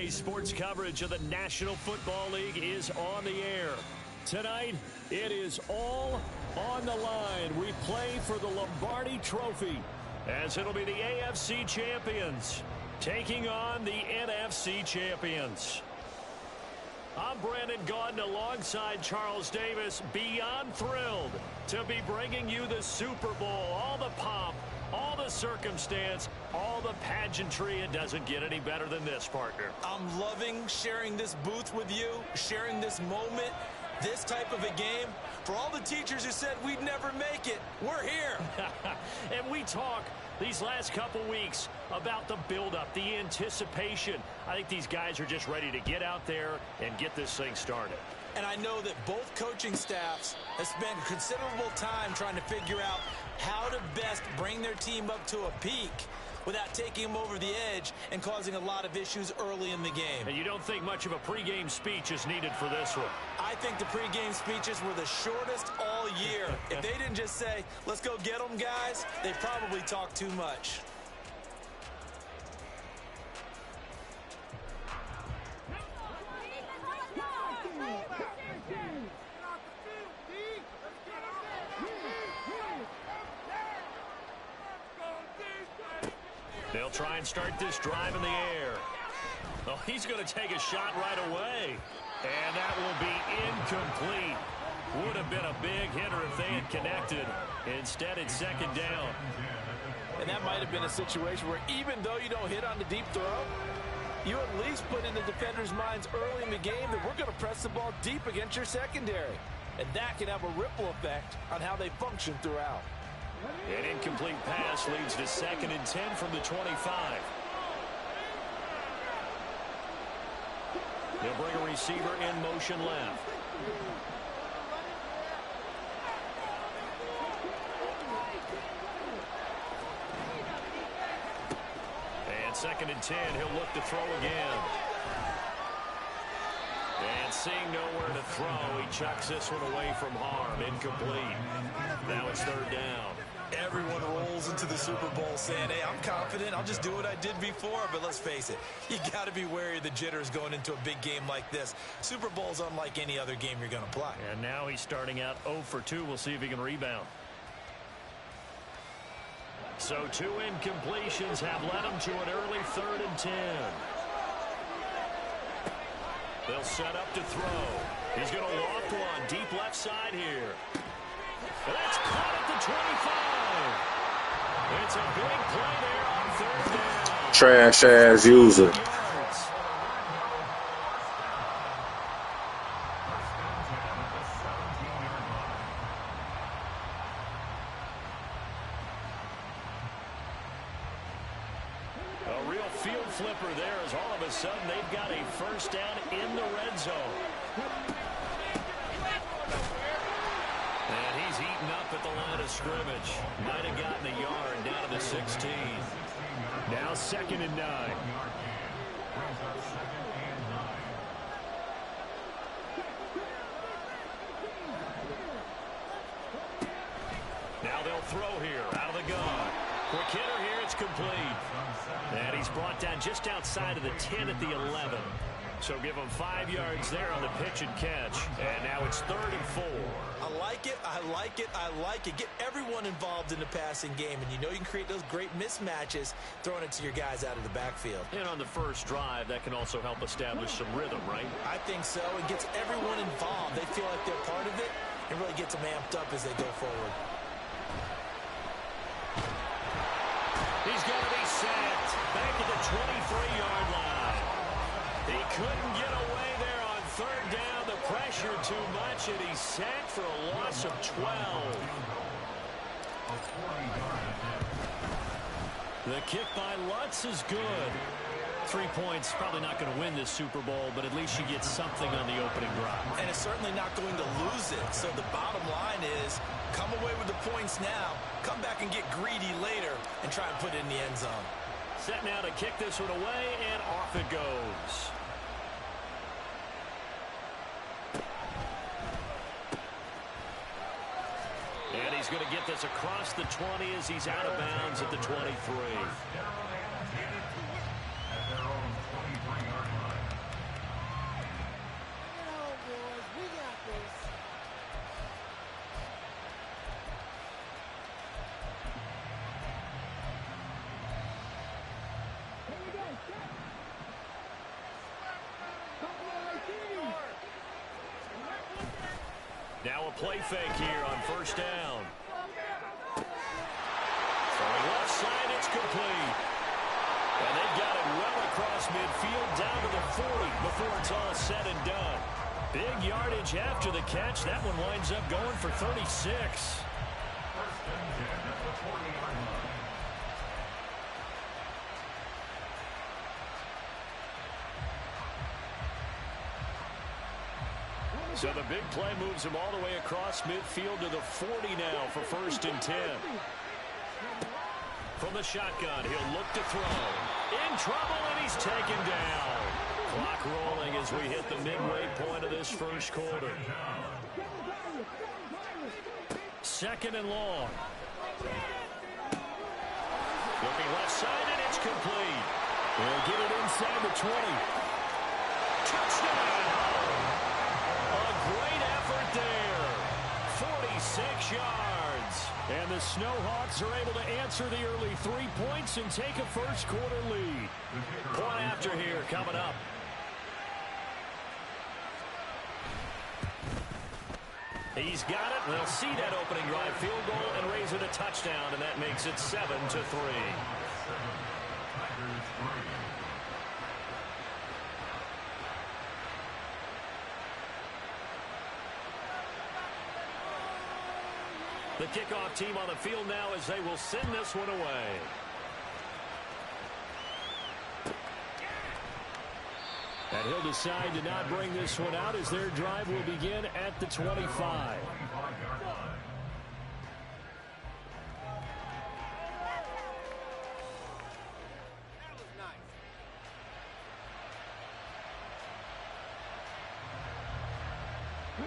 NBC Sports coverage of the National Football League is on the air. Tonight, it is all on the line. We play for the Lombardi Trophy, as it'll be the AFC champions taking on the NFC champions. I'm Brandon Gaudin alongside Charles Davis, beyond thrilled to be bringing you the Super Bowl. All the pomp, all the circumstance, all the pageantry. It doesn't get any better than this, partner. I'm loving sharing this booth with you, sharing this moment, this type of a game. For all the teachers who said we'd never make it, we're here. And we talk these last couple weeks about the buildup, the anticipation. I think these guys are just ready to get out there and get this thing started. And I know that both coaching staffs have spent considerable time trying to figure out how to best bring their team up to a peak without taking them over the edge and causing a lot of issues early in the game. And you don't think much of a pregame speech is needed for this one? I think the pregame speeches were the shortest all year. If they didn't just say, let's go get them, guys, they probably talked too much. They'll try and start this drive in the air. Oh, he's going to take a shot right away. And that will be incomplete. Would have been a big hitter if they had connected. Instead, it's second down. And that might have been a situation where even though you don't hit on the deep throw, you at least put in the defenders' minds early in the game that we're going to press the ball deep against your secondary. And that can have a ripple effect on how they function throughout. An incomplete pass leads to 2nd and 10 from the 25. They'll bring a receiver in motion left. And 2nd and 10, he'll look to throw again. And seeing nowhere to throw, he chucks this one away from harm. Incomplete. Now it's 3rd down. Everyone rolls into the Super Bowl saying, hey, I'm confident. I'll just do what I did before. But let's face it, you got to be wary of the jitters going into a big game like this. Super Bowl's unlike any other game you're going to play. And now he's starting out 0 for 2. We'll see if he can rebound. So 2 incompletions have led him to an early 3rd and 10. They'll set up to throw. He's going to walk one deep left side here. And that's caught at the 25. It's a big play there on 3rd down. Trash ass user. A real field flipper there as all of a sudden they've got a 1st down in the red zone. And he's eaten up at the line of scrimmage. Might have gotten a yard down to the 16. Now 2nd and 9. Now they'll throw here out of the gun. Quick hitter here, it's complete. And he's brought down just outside of the 10 at the 11. So give him 5 yards there on the pitch and catch. And now it's 3rd and 4. I like it, I like it, I like it. Get everyone involved in the passing game, and you know you can create those great mismatches throwing it to your guys out of the backfield. And on the first drive, that can also help establish some rhythm, right? I think so. It gets everyone involved. They feel like they're part of it and really gets them amped up as they go forward. He's going to be sacked back at the 23-yard line. He couldn't get away there on 3rd down. The pressure too much, and he's sacked for a loss of 12. The kick by Lutz is good. 3 points, probably not going to win this Super Bowl, but at least you get something on the opening drive. And it's certainly not going to lose it. So the bottom line is, come away with the points now, come back and get greedy later, and try and put it in the end zone. Set now to kick this one away, and off it goes. And he's going to get this across the 20 as he's out of bounds at the 23. Now a play fake here on first down. Throwing left side, it's complete. And they've got it well across midfield down to the 40 before it's all said and done. Big yardage after the catch. That one winds up going for 36. So the big play moves him all the way across midfield to the 40 now for first and 10. From the shotgun, he'll look to throw. In trouble, and he's taken down. Clock rolling as we hit the midway point of this first quarter. Second and long. Looking left side, and it's complete. They'll get it inside the 20. Touchdown! Great effort there. 46 yards. And the Snowhawks are able to answer the early 3 points and take a first quarter lead. Point after here coming up. He's got it. They'll see that opening drive field goal and raise it a touchdown, and that makes it 7-3. The kickoff team on the field now as they will send this one away. And he'll decide to not bring this one out as their drive will begin at the 25.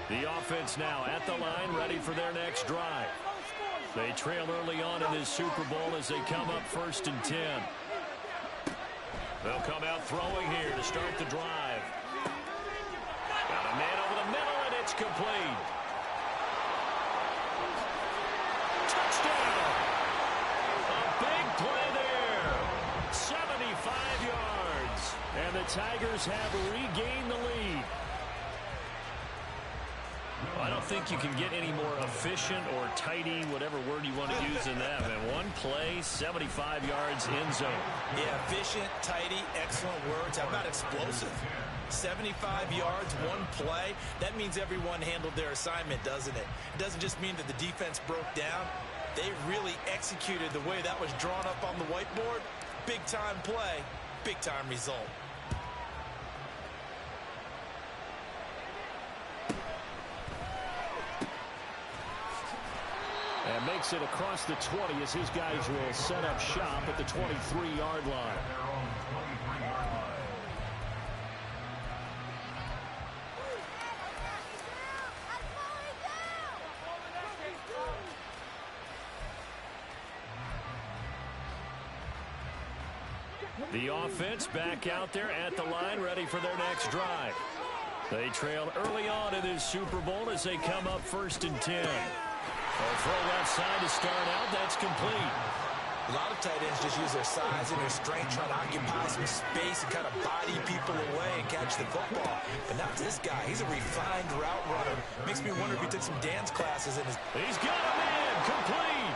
The offense now at the line, ready for their next drive. They trail early on in this Super Bowl as they come up first and 10. They'll come out throwing here to start the drive. Got a man over the middle, and it's complete. Touchdown! A big play there. 75 yards. And the Tigers have regained the lead. I don't think you can get any more efficient or tidy, whatever word you want to use in that. And one play, 75 yards in zone. Yeah, efficient, tidy, excellent words. How about explosive? 75 yards, one play. That means everyone handled their assignment, doesn't it? It doesn't just mean that the defense broke down. They really executed the way that was drawn up on the whiteboard. Big-time play, big-time result. And makes it across the 20 as his guys will set up shop at the 23-yard line. The offense back out there at the line, ready for their next drive. They trail early on in this Super Bowl as they come up first and 10. They'll throw left side to start out. That's complete. A lot of tight ends just use their size and their strength, trying to occupy some space and kind of body people away and catch the football. But not this guy. He's a refined route runner. Makes me wonder if he took some dance classes in his... He's got a man. Complete.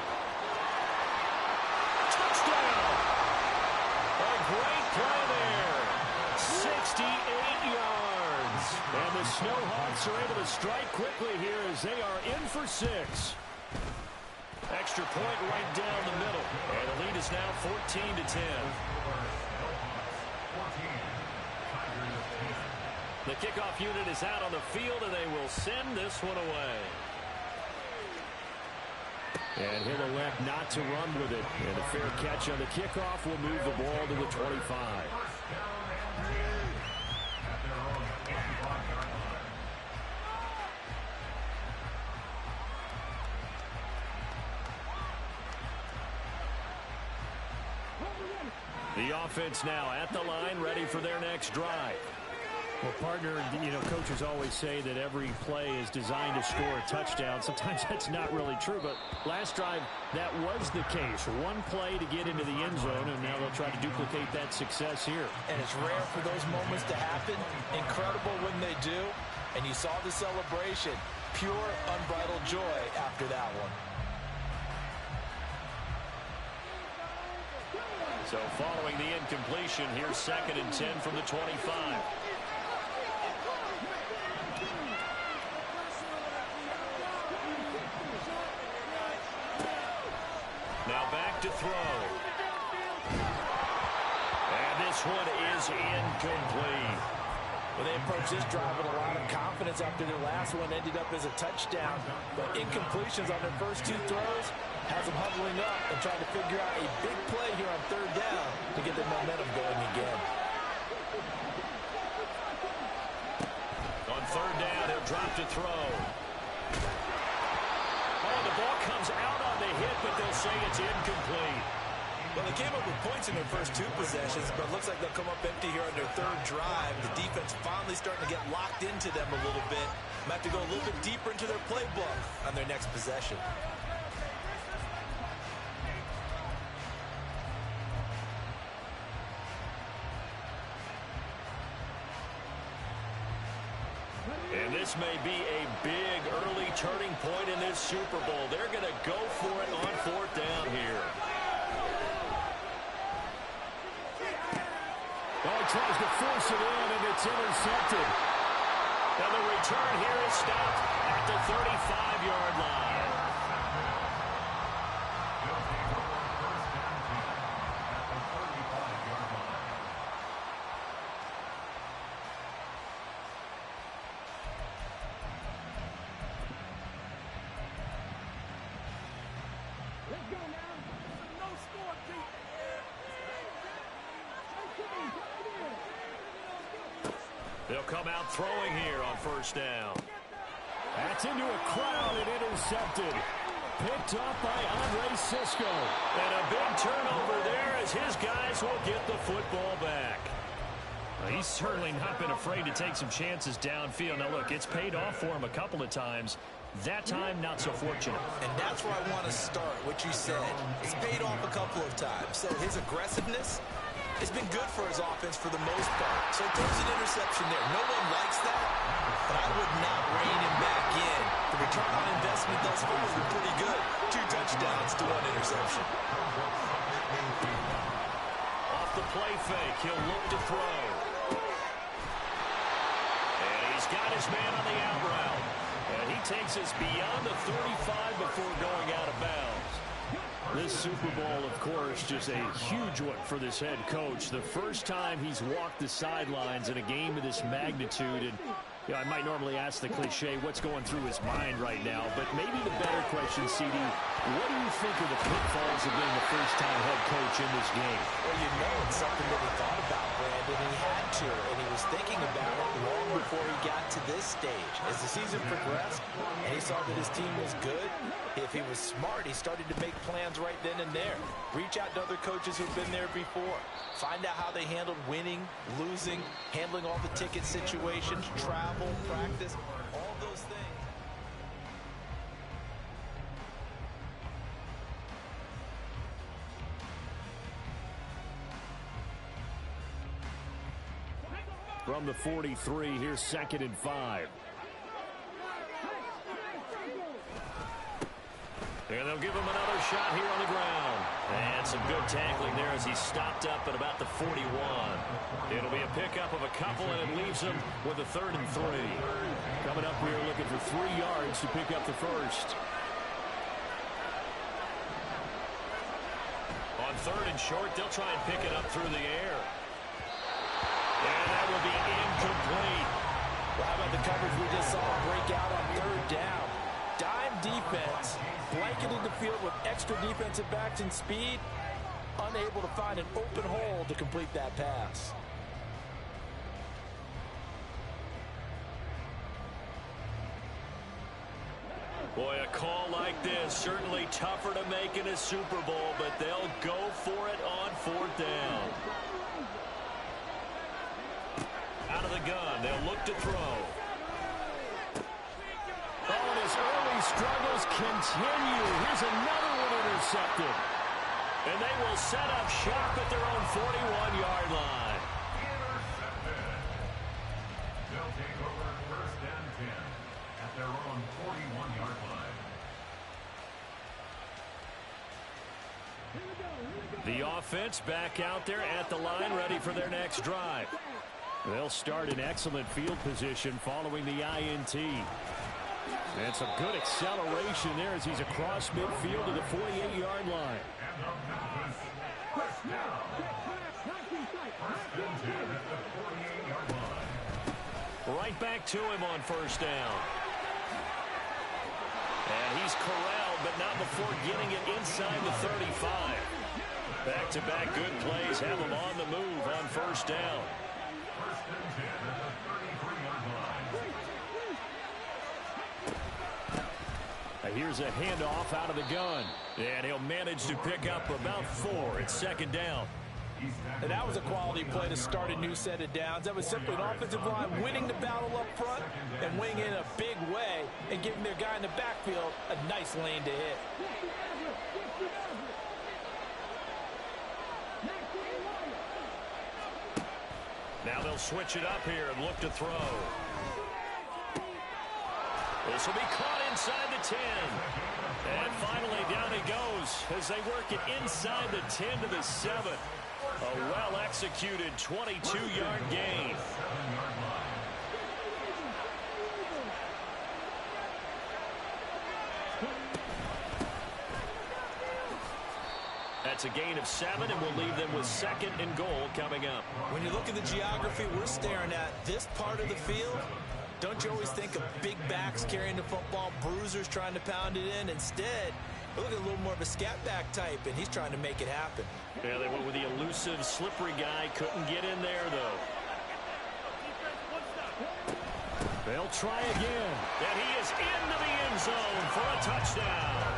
Touchdown. A great play there. 68 yards. And the Snowhawks are able to strike quickly here as they are in for 6. Extra point right down the middle. And the lead is now 14-10. The kickoff unit is out on the field, and they will send this one away. And he'll elect not to run with it. And a fair catch on the kickoff will move the ball to the 25. The offense now at the line, ready for their next drive. Well, partner, coaches always say that every play is designed to score a touchdown. Sometimes that's not really true, but last drive, that was the case. One play to get into the end zone, and now they'll try to duplicate that success here. And it's rare for those moments to happen. Incredible when they do. And you saw the celebration. Pure, unbridled joy after that one. So following the incompletion, here's 2nd and 10 from the 25. Now back to throw. And this one is incomplete. Well, they approached this drive with a lot of confidence after their last one ended up as a touchdown. But incompletions on their first 2 throws has them huddling up and trying to figure out a big play here on 3rd down to get the momentum going again. On 3rd down, he'll drop to throw. Oh, the ball comes out on the hit, but they'll say it's incomplete. Well, they came up with points in their first 2 possessions, but it looks like they'll come up empty here on their 3rd drive. The defense finally starting to get locked into them a little bit. Might have to go a little bit deeper into their playbook on their next possession. And this may be a big early turning point in this Super Bowl. They're going to go for it on 4th down here. Oh, he tries to force it in, and it's intercepted. And the return here is stopped at the 35-yard line. They'll come out throwing here on 1st down. That's into a crowd and intercepted. Picked up by Andre Cisco. And a big turnover there as his guys will get the football back. Well, he's certainly not been afraid to take some chances downfield. Now, look, it's paid off for him a couple of times. That time, not so fortunate. And that's where I want to start, what you said. It's paid off a couple of times. So his aggressiveness, it's been good for his offense for the most part. So he throws an interception there. No one likes that, but I would not rein him back in. The return on investment thus far has been pretty good. 2 touchdowns to 1 interception. Off the play fake, he'll look to throw. And he's got his man on the out route. And he takes us beyond the 35 before going out of bounds. This Super Bowl, of course, just a huge one for this head coach. The first time he's walked the sidelines in a game of this magnitude. And you know, I might normally ask the cliche, what's going through his mind right now? But maybe the better question, CD, what do you think are the pitfalls of being the first-time head coach in this game? Well, you know it's something that he thought about, Brandon. He had to, and he was thinking about it long before he got to this stage. As the season progressed and he saw that his team was good, if he was smart, he started to make plans right then and there. Reach out to other coaches who've been there before. Find out how they handled winning, losing, handling all the ticket situations, travel, practice, all those things. From the 43, here's 2nd and 5. And they'll give him another shot here on the ground. And some good tackling there as he stopped up at about the 41. It'll be a pickup of a couple, and it leaves him with a 3rd and 3. Coming up, we are looking for 3 yards to pick up the first. On 3rd and short, they'll try and pick it up through the air. And that will be incomplete. Well, how about the coverage we just saw break out on 3rd down? Dime defense, blanketed the field with extra defensive backs and speed, unable to find an open hole to complete that pass. Boy, a call like this, certainly tougher to make in a Super Bowl, but they'll go for it on 4th down. Out of the gun, they'll look to throw. Oh, and his early struggles continue. Here's another one intercepted. And they will set up shop at their own 41-yard line. take over 1st and 10 at their own 41-yard line. The offense back out there at the line, ready for their next drive. They'll start in excellent field position following the INT. And some good acceleration there as he's across midfield to the 48-yard line. Right back to him on 1st down. And he's corralled, but not before getting it inside the 35. Back-to-back good plays have him on the move on 1st down. Here's a handoff out of the gun. And he'll manage to pick up about 4 at 2nd down. And that was a quality play to start a new set of downs. That was simply an offensive line winning the battle up front and winning in a big way and giving their guy in the backfield a nice lane to hit. Now they'll switch it up here and look to throw. This will be caught inside the 10. And finally down he goes as they work it inside the 10 to the 7. A well-executed 22-yard gain. That's a gain of 7, and we'll leave them with 2nd and goal coming up. When you look at the geography we're staring at, this part of the field, don't you always think of big backs carrying the football, bruisers trying to pound it in? Instead, look at a little more of a scat back type, and he's trying to make it happen. Yeah, they went with the elusive, slippery guy. Couldn't get in there, though. They'll try again. And he is into the end zone for a touchdown.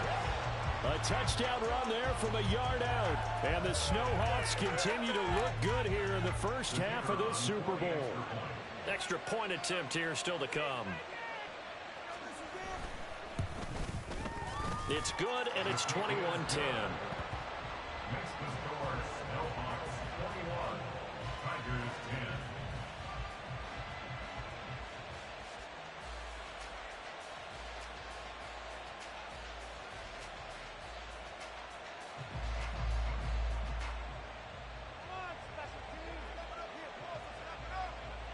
A touchdown run there from a yard out. And the Snowhawks continue to look good here in the first half of this Super Bowl. Extra point attempt here still to come. It's good, and it's 21-10. Next to score, Snowhawks 41, Tigers 10.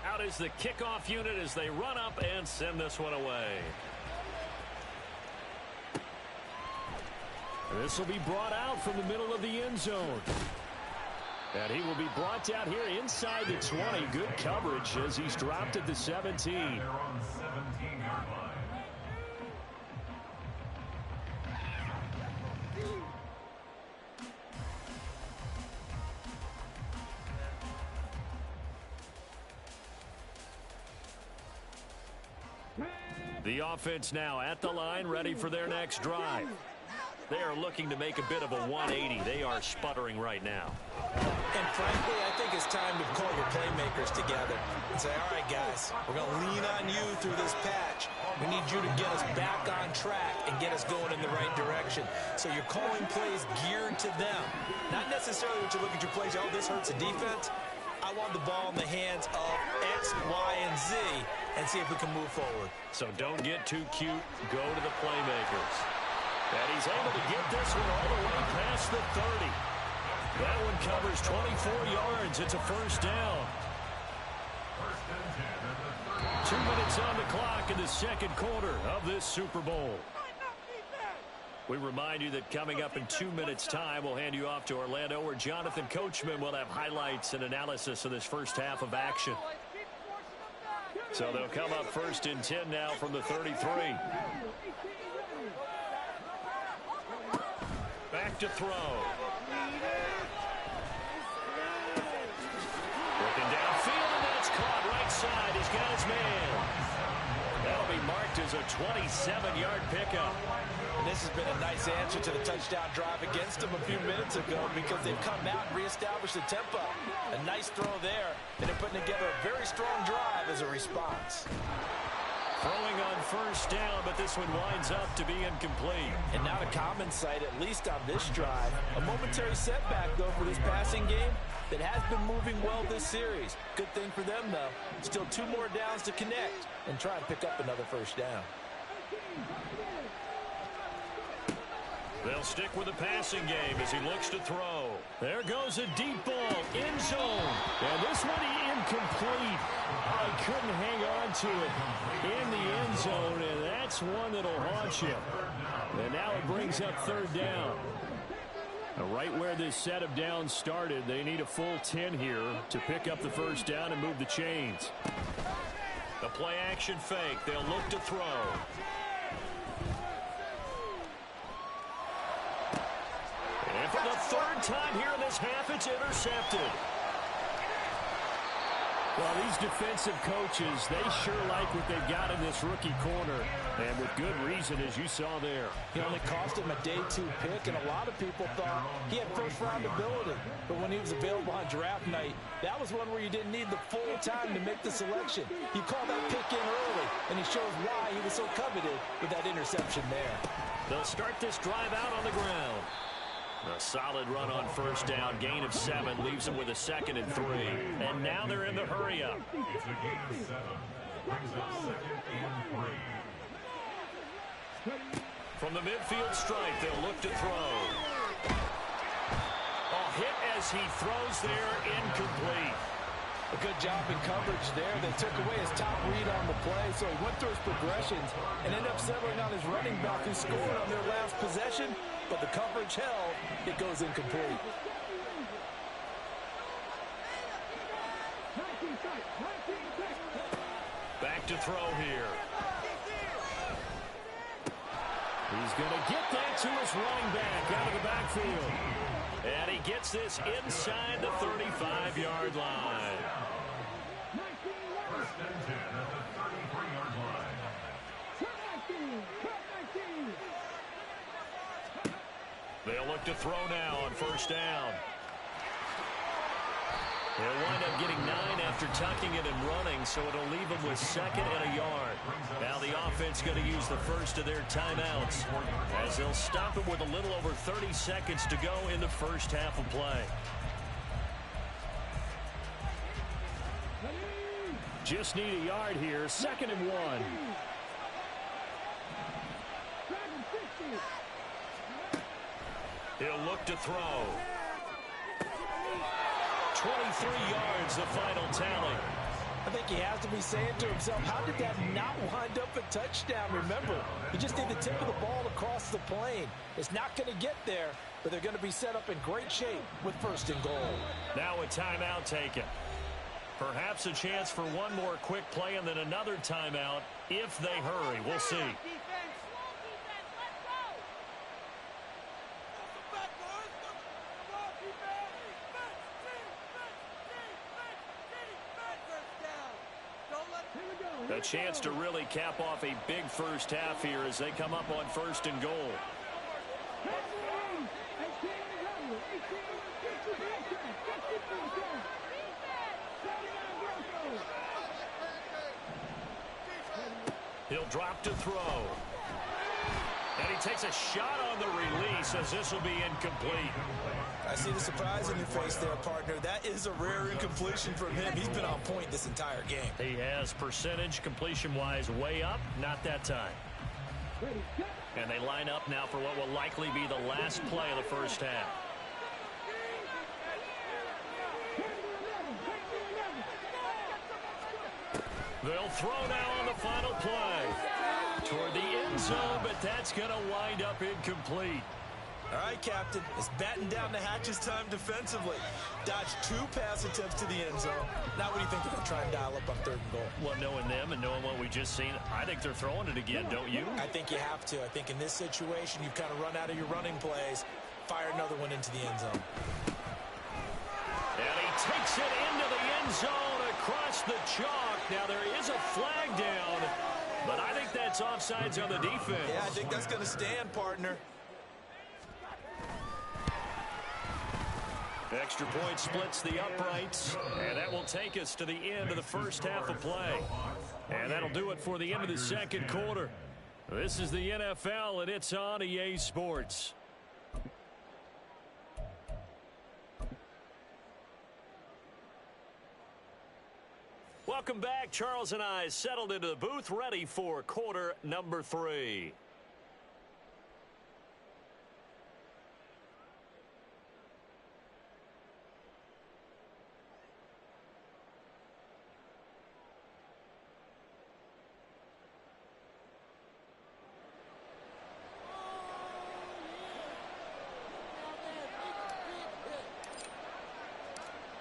Out is the kickoff unit as they run up and send this one away. This will be brought out from the middle of the end zone. And he will be brought out here inside the 20. Good coverage as he's dropped at the 17. They're on 17-yard line. The offense now at the line, ready for their next drive. They are looking to make a bit of a 180. They are sputtering right now. And frankly, I think it's time to call your playmakers together and say, all right, guys, we're going to lean on you through this patch. We need you to get us back on track and get us going in the right direction. So you're calling plays geared to them. Not necessarily what you look at your plays, oh, this hurts the defense. I want the ball in the hands of X, Y, and Z and see if we can move forward. So don't get too cute. Go to the playmakers. And he's able to get this one all the way past the 30. That one covers 24 yards. It's a first down. 2 minutes on the clock in the second quarter of this Super Bowl. We remind you that coming up in 2 minutes' time, we'll hand you off to Orlando, where Jonathan Coachman will have highlights and analysis of this first half of action. So they'll come up 1st and 10 now from the 33. Back to throw. Looking downfield, and that's caught right side. He's got his man. That'll be marked as a 27-yard pickup. And this has been a nice answer to the touchdown drive against them a few minutes ago because they've come out and reestablished the tempo. A nice throw there, and they're putting together a very strong drive as a response. Throwing on first down, but this one winds up to be incomplete. And not a common sight, at least on this drive. A momentary setback, though, for this passing game that has been moving well this series. Good thing for them, though. Still 2 more downs to connect and try and pick up another first down. They'll stick with the passing game as he looks to throw. There goes a deep ball, end zone. And this one incomplete. I couldn't hang on to it in the end zone, and that's one that'll haunt you. And now it brings up third down. Now, right where this set of downs started, they need a full 10 here to pick up the first down and move the chains. The play action fake. They'll look to throw. And for the third time here in this half, it's intercepted. Well, these defensive coaches, they sure like what they've got in this rookie corner. And with good reason, as you saw there. He only cost him a day 2 pick, and a lot of people thought he had first-round ability. But when he was available on draft night, that was one where you didn't need the full time to make the selection. You call that pick in early, and he shows why he was so coveted with that interception there. They'll start this drive out on the ground. A solid run on first down. Gain of 7 leaves them with a 2nd and 3. And now they're in the hurry-up. It's a gain of 7. Brings up 2nd and 3. From the midfield stripe, they'll look to throw. A hit as he throws there, incomplete. A good job in coverage there. They took away his top read on the play, so he went through his progressions and ended up settling on his running back who scored on their last possession, but the coverage held. It goes incomplete. Back to throw here. He's going to get that to his running back out of the backfield. And he gets this inside the 35-yard line. First and 10 at the 33-yard line. They'll look to throw now on first down. They'll wind up getting 9 after tucking it and running, so it'll leave them with 2nd and a yard. Now the offense going to use the first of their timeouts as they'll stop it with a little over 30 seconds to go in the first half of play. Just need a yard here, 2nd and 1. He'll look to throw. 23 yards, the final tally. I think he has to be saying to himself, how did that not wind up a touchdown? Remember, you just need the tip of the ball across the plane. It's not going to get there, but they're going to be set up in great shape with 1st and goal. Now a timeout taken. Perhaps a chance for one more quick play and then another timeout if they hurry. We'll see. A chance to really cap off a big first half here as they come up on 1st and goal. He'll drop to throw. And he takes a shot on the release as this will be incomplete. I see the surprise in your face there, partner. That is a rare incompletion from him. He's been on point this entire game. He has percentage completion-wise way up, not that time. And they line up now for what will likely be the last play of the first half. They'll throw now on the final play. Toward the end zone, but that's going to wind up incomplete. All right, Captain. It's batten down the hatches time defensively. Dodged 2 pass attempts to the end zone. Now what do you think they're going to try and dial up on 3rd and goal? Well, knowing them and knowing what we just seen, I think they're throwing it again, don't you? I think you have to. I think in this situation, you've kind of run out of your running plays. Fire another one into the end zone. And he takes it into the end zone across the chalk. Now there is a flag down, but I think that's offsides on the defense. Yeah, I think that's going to stand, partner. Extra point splits the uprights, and that will take us to the end of the first half of play. And that'll do it for the end of the second quarter. This is the NFL, and it's on EA Sports. Welcome back. Charles and I settled into the booth, ready for quarter number 3.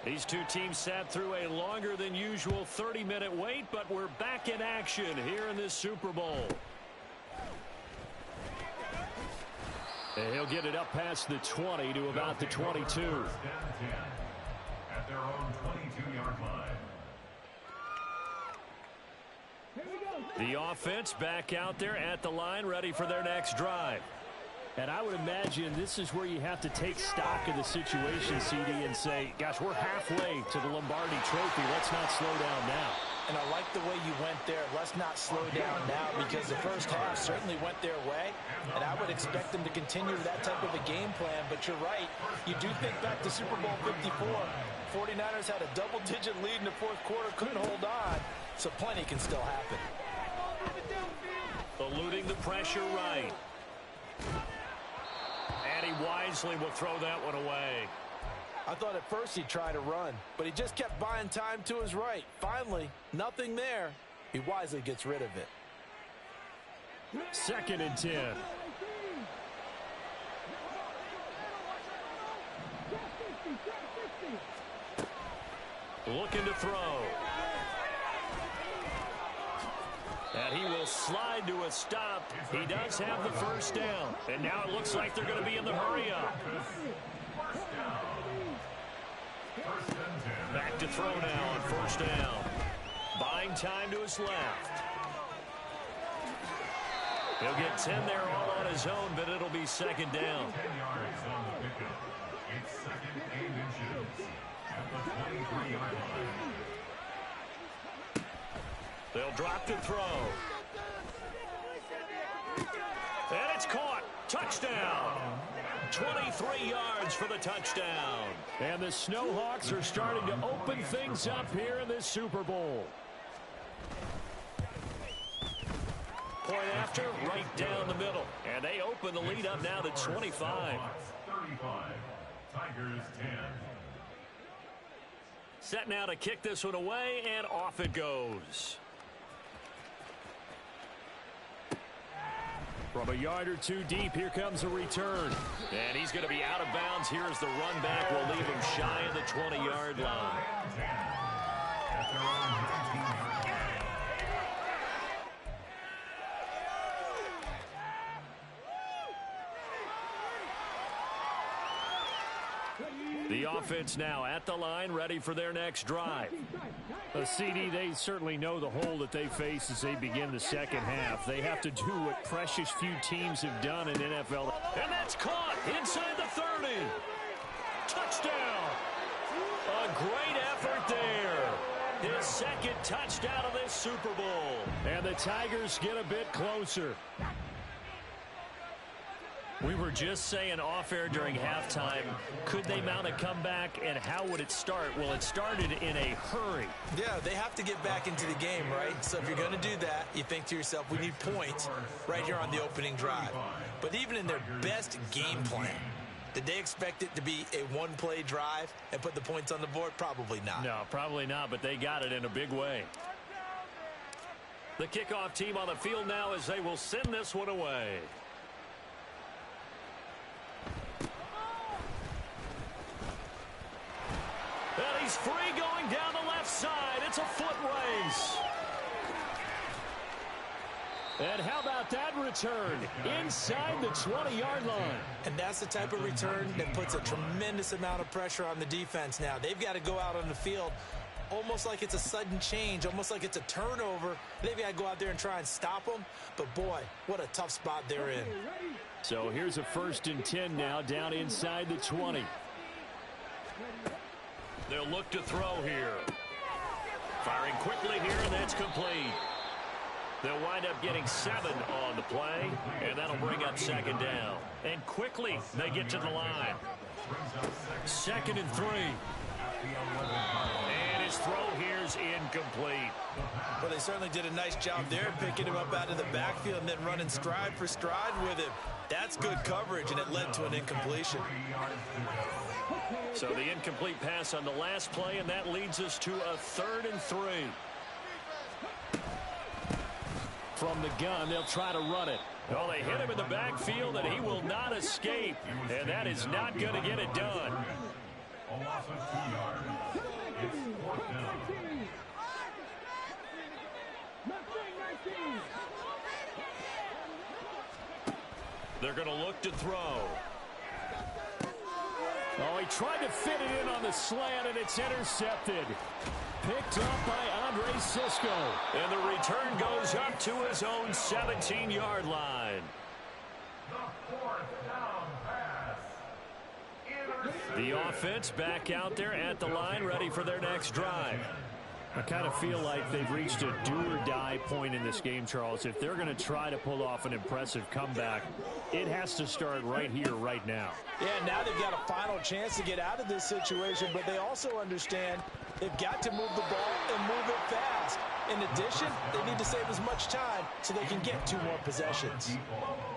These two teams sat through a longer than usual 30-minute wait, but we're back in action here in this Super Bowl. And he'll get it up past the 20 to about the 22. At their own 22-yard line. The offense back out there at the line, ready for their next drive. And I would imagine this is where you have to take stock of the situation, CD, and say, gosh, we're halfway to the Lombardi Trophy. Let's not slow down now. And I like the way you went there. Let's not slow down now, because the first half certainly went their way, and I would expect them to continue that type of a game plan. But you're right. You do think back to Super Bowl 54. 49ers had a double-digit lead in the fourth quarter, couldn't hold on, so plenty can still happen. Eluding the pressure right. And he wisely will throw that one away. I thought at first he'd try to run, but he just kept buying time to his right. Finally, nothing there. He wisely gets rid of it. 2nd and 10. Looking to throw. And he will slide to a stop. He does have the first down. And now it looks like they're going to be in the hurry up. Back to throw now on first down. Buying time to his left. He'll get 10 there all on his own, but it'll be 2nd down. 10 yards on the pickup. It's 2nd and inches at the 23-yard line. They'll drop to throw. And it's caught. Touchdown. 23 yards for the touchdown. And the Snowhawks are starting to open things up here in this Super Bowl. Point after, right down the middle. And they open the lead up now to 25. 35. Tigers 10. Set now to kick this one away, and off it goes. From a yard or two deep, here comes a return. And he's going to be out of bounds. Here as the run back will leave him shy of the 20-yard line. At their own 19-yard line. The offense now at the line, ready for their next drive. CD, they certainly know the hole that they face as they begin the second half. They have to do what precious few teams have done in NFL. And that's caught inside the 30. Touchdown. A great effort there. His 2nd touchdown of this Super Bowl. And the Tigers get a bit closer. We were just saying off-air during halftime, could they mount a comeback, and how would it start? Well, it started in a hurry. Yeah, they have to get back into the game, right? So if you're going to do that, you think to yourself, we need points right here on the opening drive. But even in their best game plan, did they expect it to be a one-play drive and put the points on the board? Probably not. No, probably not, but they got it in a big way. The kickoff team on the field now as they will send this one away. And he's free going down the left side. It's a foot race. And how about that return inside the 20-yard line? And that's the type of return that puts a tremendous amount of pressure on the defense now. They've got to go out on the field almost like it's a sudden change, almost like it's a turnover. They've got to go out there and try and stop them. But, boy, what a tough spot they're in. So here's a 1st and 10 now down inside the 20. They'll look to throw here. Firing quickly here, and that's complete. They'll wind up getting 7 on the play, and that'll bring up 2nd down. And quickly, they get to the line. 2nd and 3. And his throw here's incomplete. Well, they certainly did a nice job there, picking him up out of the backfield and then running stride for stride with him. That's good coverage, and it led to an incompletion. So the incomplete pass on the last play, and that leads us to a 3rd and 3. From the gun, they'll try to run it. Oh, they hit him in the backfield, and he will not escape. And that is not going to get it done. A loss of 2 yards. It's 4th down. They're going to look to throw. Oh, he tried to fit it in on the slant, and it's intercepted. Picked up by Andre Cisco. And the return goes up to his own 17-yard line. The 4th down pass. The offense back out there at the line, ready for their next drive. I kind of feel like they've reached a do-or-die point in this game, Charles. If they're going to try to pull off an impressive comeback, it has to start right here, right now. Yeah, now they've got a final chance to get out of this situation, but they also understand they've got to move the ball and move it fast. In addition, they need to save as much time so they can get 2 more possessions.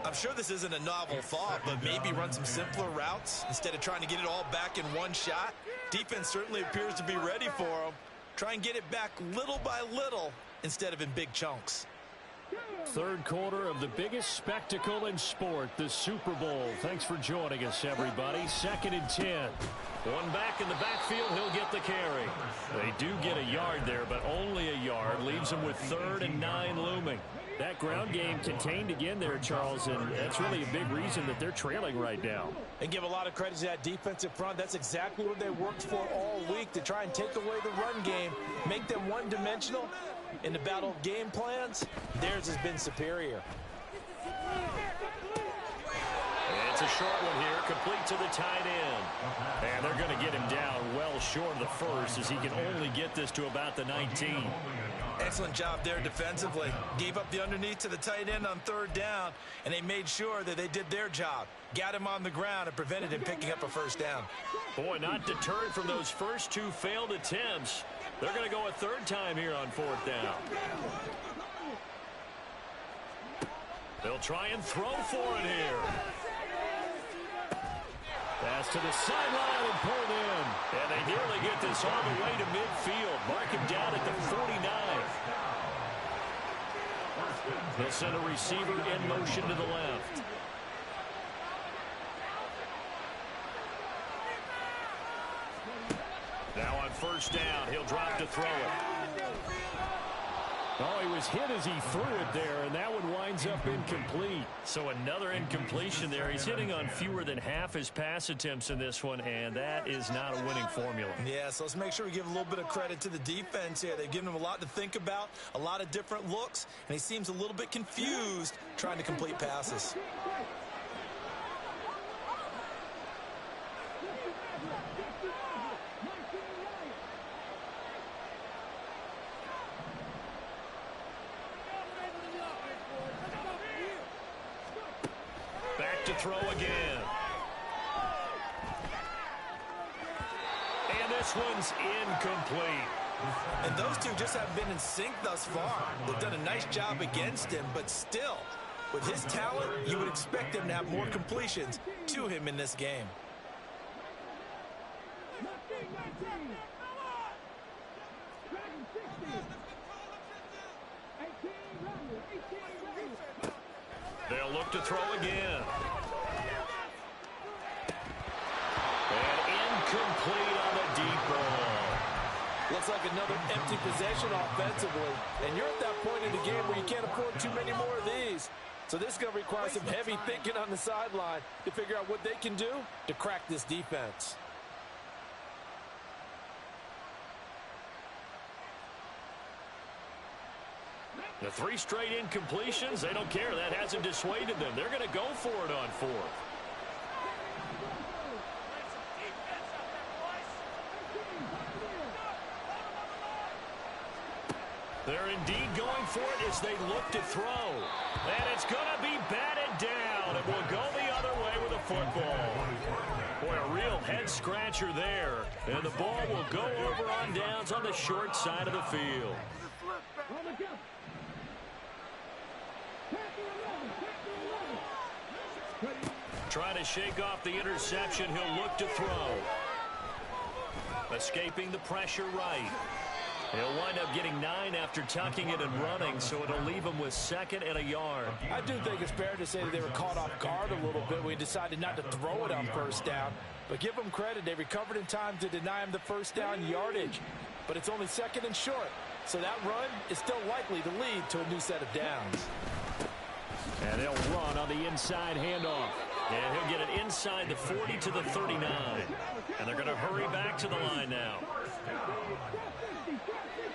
I'm sure this isn't a novel thought, but maybe run some simpler routes instead of trying to get it all back in one shot. Defense certainly appears to be ready for them. Try and get it back little by little instead of in big chunks. 3rd quarter of the biggest spectacle in sport, the Super Bowl. Thanks for joining us, everybody. 2nd and 10. One back in the backfield, he'll get the carry. They do get a yard there, but only a yard. Leaves them with 3rd and 9 looming. That ground game contained again there, Charles, and that's really a big reason that they're trailing right now. And give a lot of credit to that defensive front. That's exactly what they worked for all week, to try and take away the run game, make them one-dimensional. In the battle of game plans, theirs has been superior. It's a short one here, complete to the tight end. And they're going to get him down well short of the first, as he can only get this to about the 19. Excellent job there defensively. Gave up the underneath to the tight end on 3rd down, and they made sure that they did their job. Got him on the ground and prevented him picking up a 1st down. Boy, not deterred from those first 2 failed attempts. They're going to go a 3rd time here on 4th down. They'll try and throw for it here. Pass to the sideline and pulled in. And they nearly get this all the way to midfield. Mark him down at the 49. They'll send a receiver in motion to the left. Now on 1st down, he'll drop to throw it. Oh, he was hit as he threw it there, and that one winds up incomplete. So another incompletion there. He's hitting on fewer than half his pass attempts in this one, and that is not a winning formula. Yeah, so let's make sure we give a little bit of credit to the defense here. They've given him a lot to think about, a lot of different looks, and he seems a little bit confused trying to complete passes. To throw again. And this one's incomplete. And those two just haven't been in sync thus far. They've done a nice job against him, but still, with his talent, you would expect him to have more completions to him in this game. They'll look to throw again. Complete on the deep ball. Looks like another empty possession offensively. And you're at that point in the game where you can't afford too many more of these. So this is going to require some heavy thinking on the sideline to figure out what they can do to crack this defense. The 3 straight incompletions, they don't care. That hasn't dissuaded them. They're going to go for it on 4th. They're indeed going for it as as they look to throw. And it's going to be batted down. It will go the other way with the football. Boy, a real head-scratcher there. And the ball will go over on downs on the short side of the field. Trying to shake off the interception. He'll look to throw. Escaping the pressure right. He'll wind up getting 9 after tucking it and running, so it'll leave him with 2nd and a yard. I do think it's fair to say that they were caught off guard a little bit when he decided not to throw it on first down. But give them credit, they recovered in time to deny him the first down yardage. But it's only 2nd and short, so that run is still likely to lead to a new set of downs. And they'll run on the inside handoff. And he'll get it inside the 40 to the 39. And they're going to hurry back to the line now.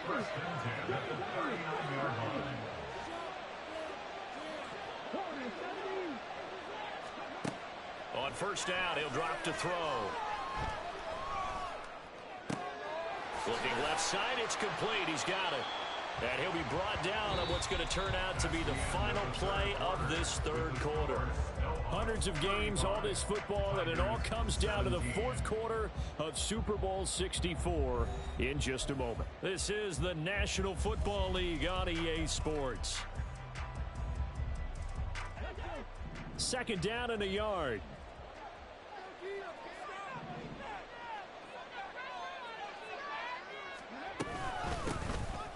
First and 10 at the 39-yard line. On first down, he'll drop to throw. Looking left side, it's complete. He's got it. And he'll be brought down on what's going to turn out to be the final play of this third quarter. Hundreds of games, all this football, and it all comes down to the fourth quarter of Super Bowl 64 in just a moment. This is the National Football League on EA Sports. 2nd down and a yard.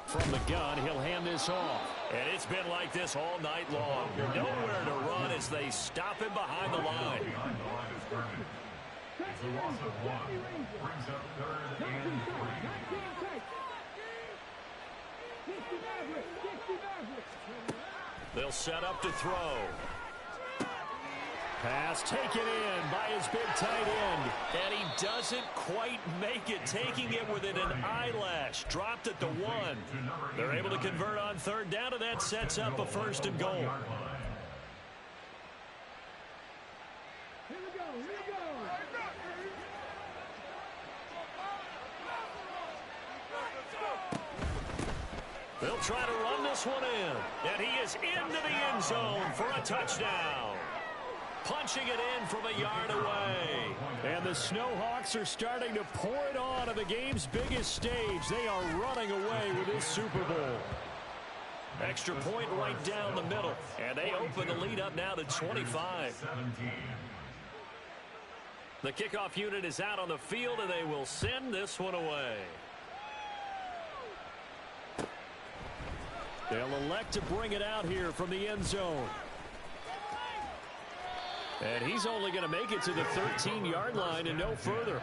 From the gun, he'll hand this off. And it's been like this all night long. Nowhere to run as they stop him behind the line. Behind the line of scrimmage. It's a loss of 1. Brings up 3rd and 3. They'll set up to throw. Pass taken in by his big tight end. And he doesn't quite make it, taking it within an eyelash. Dropped at the 1. They're able to convert on 3rd down, and that sets up a 1st and goal. They'll try to run this one in. And he is into the end zone for a touchdown. Punching it in from a yard away. And the Snowhawks are starting to pour it on the game's biggest stage. They are running away with this Super Bowl. Extra point right down the middle. And they open the lead up now to 25. The kickoff unit is out on the field, and they will send this one away. They'll elect to bring it out here from the end zone. And he's only going to make it to the 13-yard line and no further.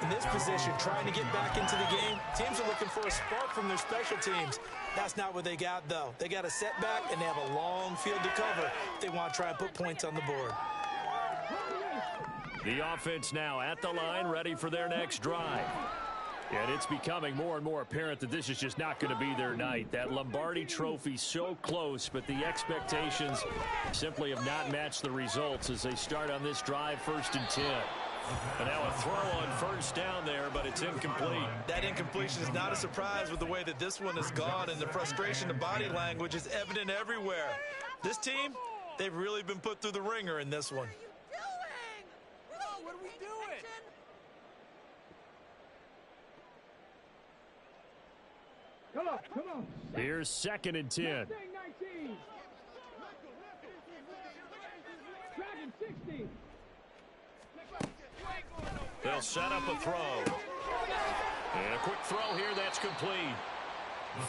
In this position, trying to get back into the game, teams are looking for a spark from their special teams. That's not what they got, though. They got a setback, and they have a long field to cover if they want to try and put points on the board. The offense now at the line, ready for their next drive. And it's becoming more and more apparent that this is just not going to be their night. That Lombardi Trophy so close, but the expectations simply have not matched the results as they start on this drive, 1st and 10. And now a throw on 1st down there, but it's incomplete. That incompletion is not a surprise with the way that this one has gone, and the frustration of body language is evident everywhere. This team, they've really been put through the ringer in this one. Come on. Here's 2nd and 10. They'll set up a throw. And a quick throw here, that's complete.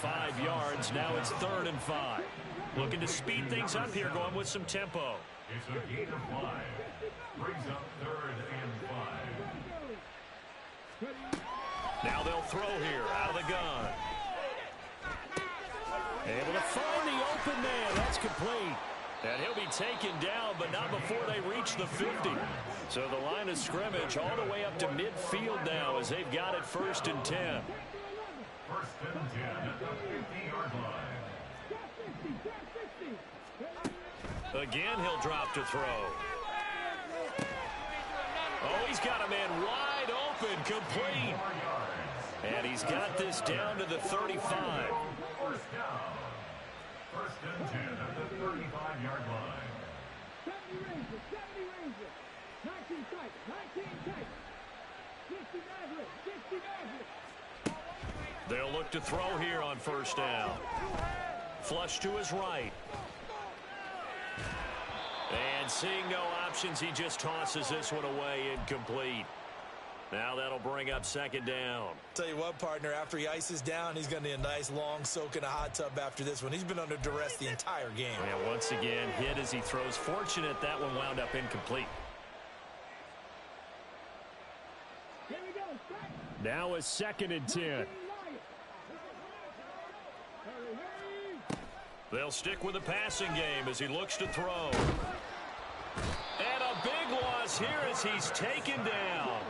5 yards, now it's 3rd and 5. Looking to speed things up here, going with some tempo. It's a gain of 5. Brings up 3rd and 5. Now they'll throw here, out of the gun. Able to find the open man. That's complete. And he'll be taken down, but not before they reach the 50. So the line of scrimmage all the way up to midfield now as they've got it 1st and 10. 1st and 10 at the 50-yard line. Again, he'll drop to throw. Oh, he's got a man wide open, complete. And he's got this down to the 35. First and 10 at the 35-yard line. 70 Rangers, 70 Rangers. 19 Titans, 19 Titans. 60 Mavericks, 60 Mavericks. They'll look to throw here on first down. Flush to his right. And seeing no options, he just tosses this one away, incomplete. Now that'll bring up second down. Tell you what, partner, after he ices down, he's going to need a nice long soak in a hot tub after this one. He's been under duress the entire game. And once again, hit as he throws. Fortunate that one wound up incomplete. Here we go. Now a second and 10. They'll stick with the passing game as he looks to throw. And a big loss here as he's taken down.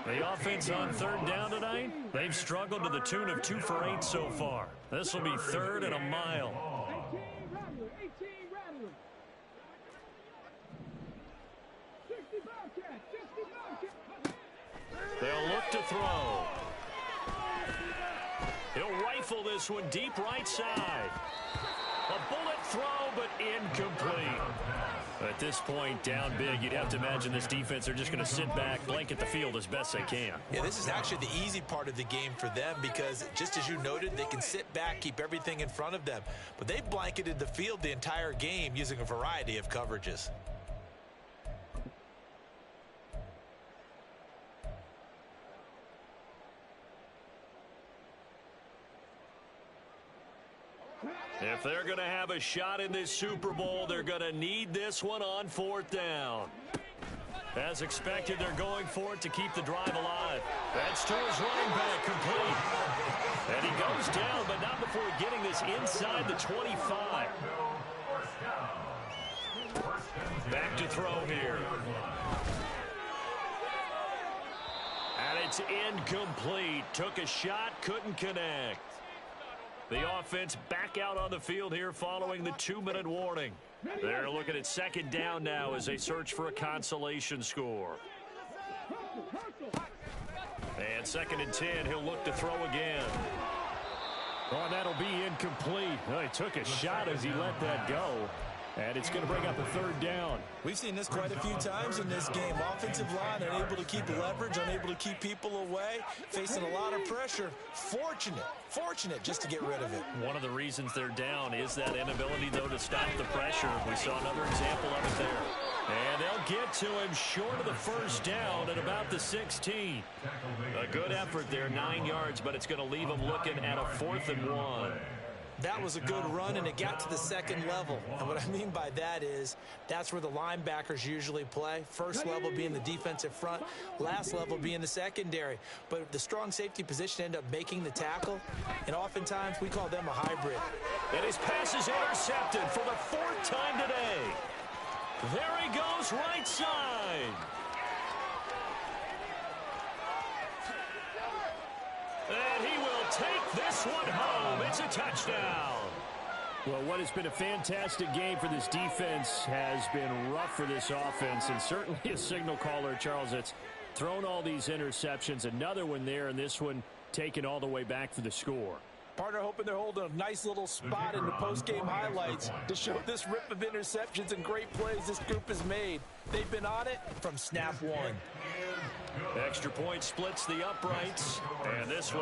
The offense on third down tonight, they've struggled to the tune of 2 for 8 so far. This will be third and a mile. 18 Rattlers. 60 Bobcats, 60 Bobcats. They'll look to throw. He'll rifle this one deep right side. A bullet throw, but incomplete. At this point, down big, you'd have to imagine this defense are just going to sit back, blanket the field as best they can. Yeah, this is actually the easy part of the game for them because, just as you noted, they can sit back, keep everything in front of them. But they've blanketed the field the entire game using a variety of coverages. If they're going to have a shot in this Super Bowl, they're going to need this one on fourth down. As expected, they're going for it to keep the drive alive. That's to his running back, complete. And he goes down, but not before getting this inside the 25. Back to throw here. And it's incomplete. Took a shot, couldn't connect. The offense back out on the field here following the 2-minute warning. They're looking at second down now as they search for a consolation score. And second and 10, he'll look to throw again. Oh, that'll be incomplete. Oh, he took a shot as he let that go. And it's going to bring up a third down. We've seen this quite a few times in this game. Offensive line unable to keep leverage, unable to keep people away, facing a lot of pressure. Fortunate just to get rid of it. One of the reasons they're down is that inability, though, to stop the pressure. We saw another example of it there. And they'll get to him short of the first down at about the 16. A good effort there, 9 yards, but it's going to leave them looking at a 4th and 1. That was a good run, and it got to the second level. And what I mean by that is that's where the linebackers usually play. First level being the defensive front, last level being the secondary. But the strong safety position ended up making the tackle, and oftentimes we call them a hybrid. And his pass is intercepted for the 4th time today. There he goes, right side. And he will take this one home. It's a touchdown. Well, what has been a fantastic game for this defense has been rough for this offense, and certainly a signal caller, Charles, that's thrown all these interceptions. Another one there, and this one taken all the way back for the score. Partner hoping they're holding a nice little spot in the post-game highlights to show this rip of interceptions and great plays this group has made. They've been on it from snap one. Extra point splits the uprights, and this one